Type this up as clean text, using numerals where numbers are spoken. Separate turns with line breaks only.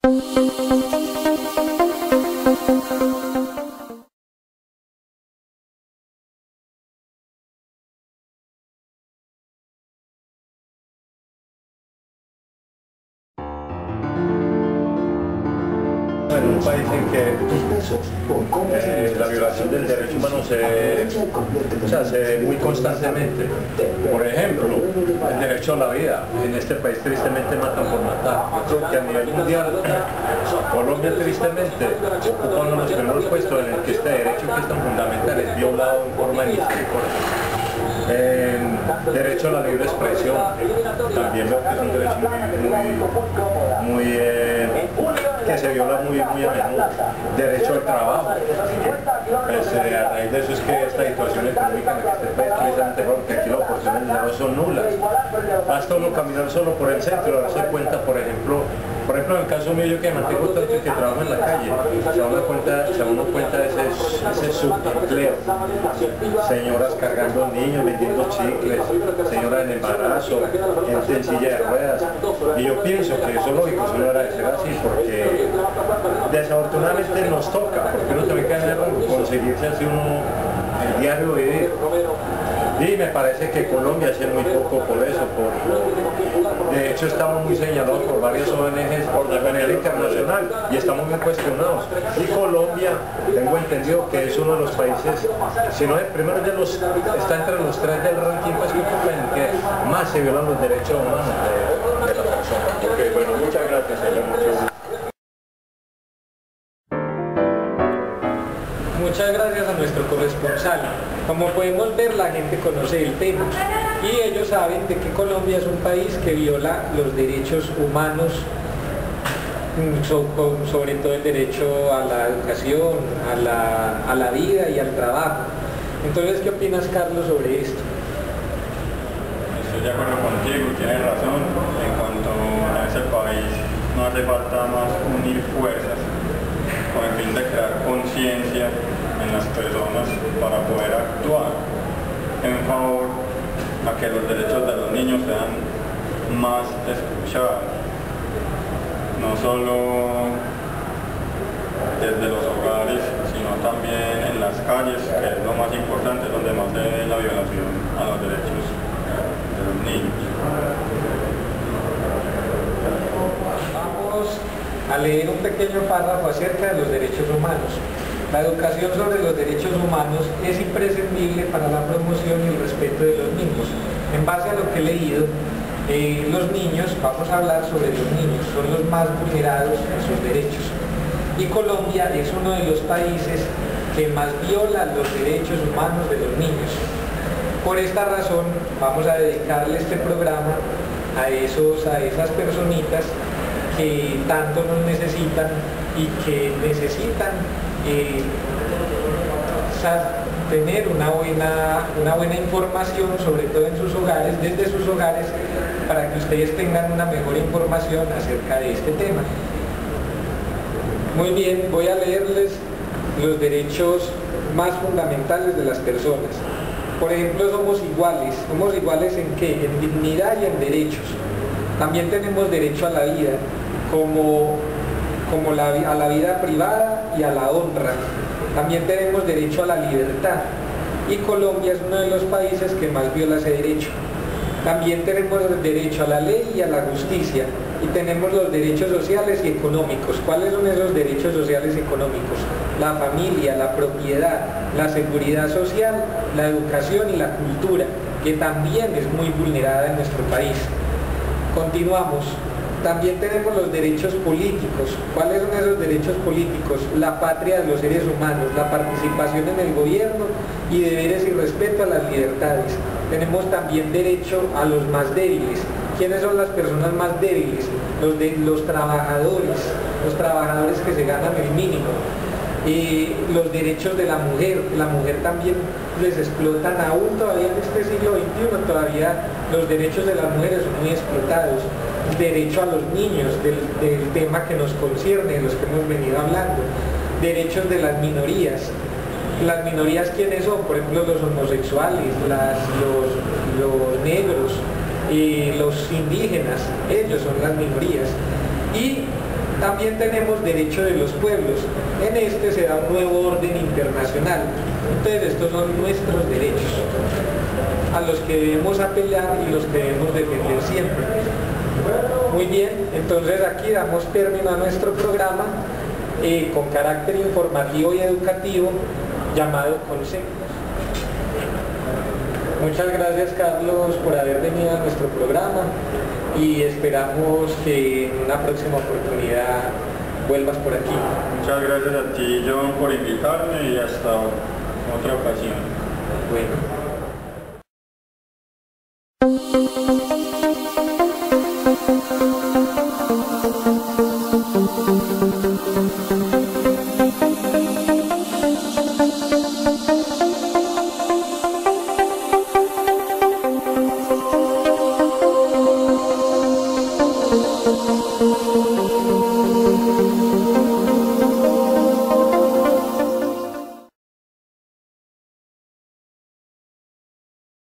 En un país en que la violación del derecho humano se ve muy constantemente. Por ejemplo, el derecho a la vida. En este país tristemente matan por matar. Yo creo que a nivel mundial, Colombia tristemente ocupa uno de los primeros puestos en el que este derecho, que es tan fundamental, es violado en forma de misericordia. Derecho a la libre expresión, también veo que es un derecho que se viola muy a menudo. Derecho al trabajo, pues, a raíz de eso es que esta situación económica en la que este país precisamente, porque aquí las oportunidades de dinero son nulas. Basta uno caminar solo por el centro, darse cuenta, por ejemplo, en el caso mío, yo que me mantengo tanto y que trabajo en la calle, se da uno cuenta de ese subempleo. Señoras cargando niños, vendiendo chicles, señoras en embarazo, gente en silla de ruedas. Y yo pienso que eso es lógico, eso no era de ser así, porque desafortunadamente nos toca, porque uno también que conseguirse así uno el diario vivir. Y me parece que Colombia hace muy poco por eso. De hecho, estamos muy señalados por varias ONGs de manera internacional y estamos muy cuestionados. Y Colombia, tengo entendido que es uno de los países, si no el primero de los, está entre los 3 del ranking, pues en que más se violan los derechos humanos de las personas. Okay, bueno, muchas gracias, señor.
Muchas gracias a nuestro corresponsal. Como podemos ver, la gente conoce el tema y ellos saben de que Colombia es un país que viola los derechos humanos, sobre todo el derecho a la educación, a la vida y al trabajo. Entonces, ¿qué opinas, Carlos, sobre esto?
Estoy de acuerdo contigo, tienes razón. En cuanto a ese país, no hace falta más unir fuerzas con el fin de crear conciencia en las personas para poder actuar en favor a que los derechos de los niños sean más escuchados, no solo desde los hogares, sino también en las calles, que es lo más importante, donde más se ve la violación a los derechos de los niños.
Vamos a leer un pequeño párrafo acerca de los derechos humanos. La educación sobre los derechos humanos es imprescindible para la promoción y el respeto de los mismos. En base a lo que he leído, los niños, vamos a hablar sobre los niños, son los más vulnerados en sus derechos. Y Colombia es uno de los países que más viola los derechos humanos de los niños. Por esta razón, vamos a dedicarle este programa a esas personitas que tanto nos necesitan y que necesitan tener una buena información, sobre todo en sus hogares, desde sus hogares, para que ustedes tengan una mejor información acerca de este tema. Muy bien, voy a leerles los derechos más fundamentales de las personas. Por ejemplo, somos iguales ¿en qué? En dignidad y en derechos. También tenemos derecho a la vida, a la vida privada y a la honra. También tenemos derecho a la libertad y Colombia es uno de los países que más viola ese derecho. También tenemos el derecho a la ley y a la justicia y tenemos los derechos sociales y económicos. ¿Cuáles son esos derechos sociales y económicos? La familia, la propiedad, la seguridad social, la educación y la cultura, que también es muy vulnerada en nuestro país. Continuamos. También tenemos los derechos políticos. ¿Cuáles son esos derechos políticos? La patria de los seres humanos, la participación en el gobierno y deberes y respeto a las libertades. Tenemos también derecho a los más débiles. ¿Quiénes son las personas más débiles? Los trabajadores que se ganan el mínimo. Los derechos de la mujer también les explotan aún todavía en este siglo XXI, todavía los derechos de las mujeres son muy explotados. Derecho a los niños, del tema que nos concierne, de los que hemos venido hablando. Derechos de las minorías. Las minorías, ¿quiénes son? Por ejemplo, los homosexuales, los negros, los indígenas, ellos son las minorías. Y También tenemos derecho de los pueblos. En este se da un nuevo orden internacional. Entonces estos son nuestros derechos, a los que debemos apelar y los que debemos defender siempre. Muy bien, entonces aquí damos término a nuestro programa con carácter informativo y educativo llamado Conceptos. Muchas gracias, Carlos, por haber venido a nuestro programa y esperamos que en una próxima oportunidad vuelvas por aquí.
Muchas gracias a ti, John, por invitarme y hasta otra ocasión.
Bueno.